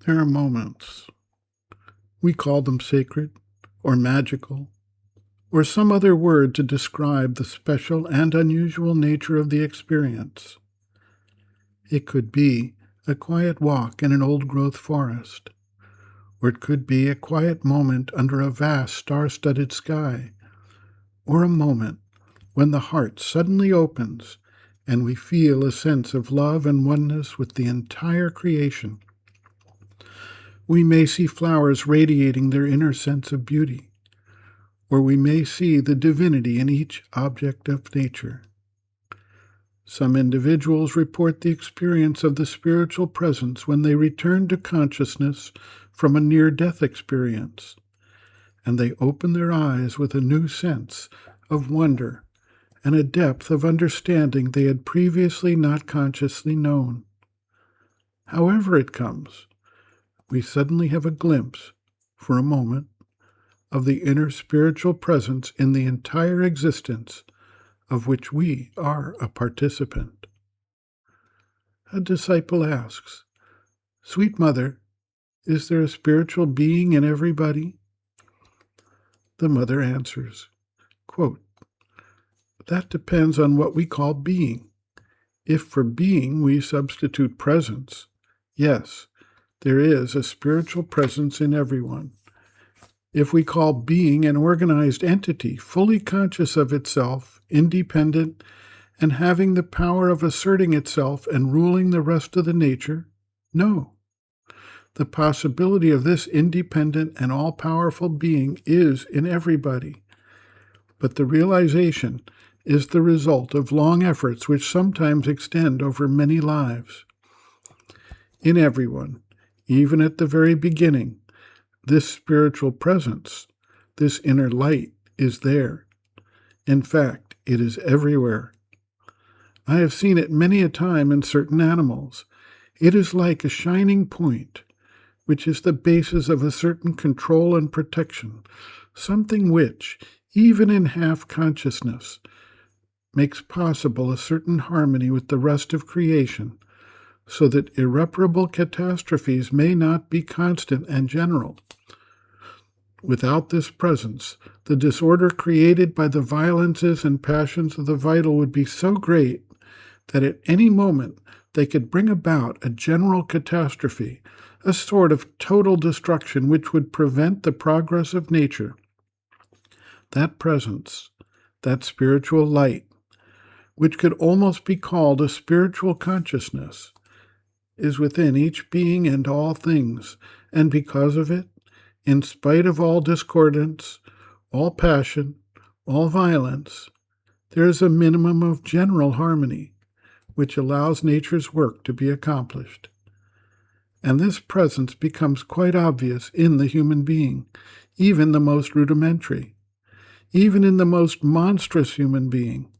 There are moments. We call them sacred or magical or some other word to describe the special and unusual nature of the experience. It could be a quiet walk in an old-growth forest, or it could be a quiet moment under a vast star-studded sky, or a moment when the heart suddenly opens and we feel a sense of love and oneness with the entire creation. We may see flowers radiating their inner sense of beauty, or we may see the divinity in each object of nature. Some individuals report the experience of the spiritual presence when they return to consciousness from a near-death experience, and they open their eyes with a new sense of wonder and a depth of understanding they had previously not consciously known. However it comes, we suddenly have a glimpse, for a moment, of the inner spiritual presence in the entire existence of which we are a participant. A disciple asks, "Sweet Mother, is there a spiritual being in everybody?" The mother answers, quote, "That depends on what we call being. If for being we substitute presence, yes, there is a spiritual presence in everyone. If we call being an organized entity, fully conscious of itself, independent, and having the power of asserting itself and ruling the rest of the nature, no. The possibility of this independent and all-powerful being is in everybody, but the realization is the result of long efforts which sometimes extend over many lives. In everyone, even at the very beginning, this spiritual presence, this inner light, is there. In fact, it is everywhere. I have seen it many a time in certain animals. It is like a shining point, which is the basis of a certain control and protection, something which, even in half-consciousness, makes possible a certain harmony with the rest of creation, so that irreparable catastrophes may not be constant and general. Without this presence, the disorder created by the violences and passions of the vital would be so great that at any moment they could bring about a general catastrophe, a sort of total destruction which would prevent the progress of nature. That presence, that spiritual light, which could almost be called a spiritual consciousness, is within each being and all things, and because of it, in spite of all discordance, all passion, all violence, there is a minimum of general harmony, which allows nature's work to be accomplished. And this presence becomes quite obvious in the human being, even the most rudimentary, even in the most monstrous human being,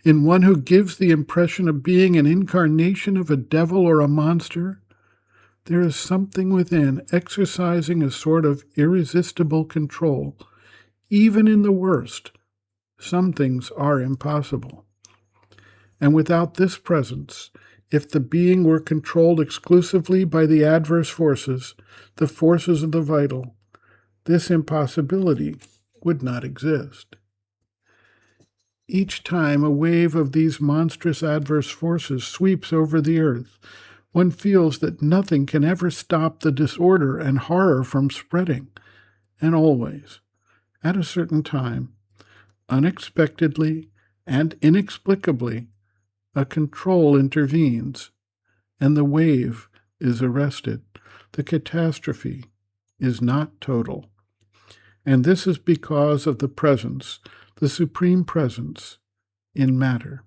in one who gives the impression of being an incarnation of a devil or a monster. There is something within exercising a sort of irresistible control. Even in the worst, some things are impossible. And without this presence, if the being were controlled exclusively by the adverse forces, the forces of the vital, this impossibility would not exist. Each time a wave of these monstrous adverse forces sweeps over the earth, one feels that nothing can ever stop the disorder and horror from spreading, and always, at a certain time, unexpectedly and inexplicably, a control intervenes, and the wave is arrested. The catastrophe is not total. And this is because of the presence, the supreme presence, in matter.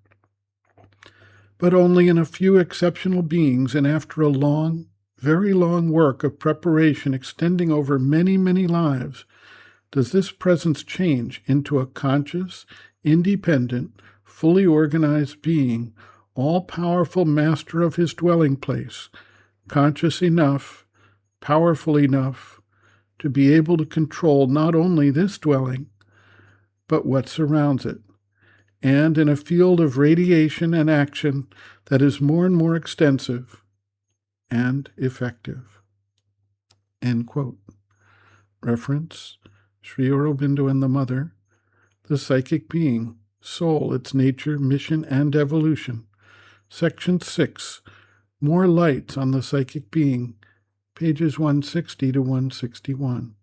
But only in a few exceptional beings, and after a long, very long work of preparation extending over many, many lives, does this presence change into a conscious, independent, fully organized being, all-powerful master of his dwelling place, conscious enough, powerful enough, to be able to control not only this dwelling, but what surrounds it, and in a field of radiation and action that is more and more extensive and effective. End quote. Reference, Sri Aurobindo and the Mother, The Psychic Being, Soul, Its Nature, Mission, and Evolution. Section 6, More Lights on the Psychic Being, pages 160 to 161.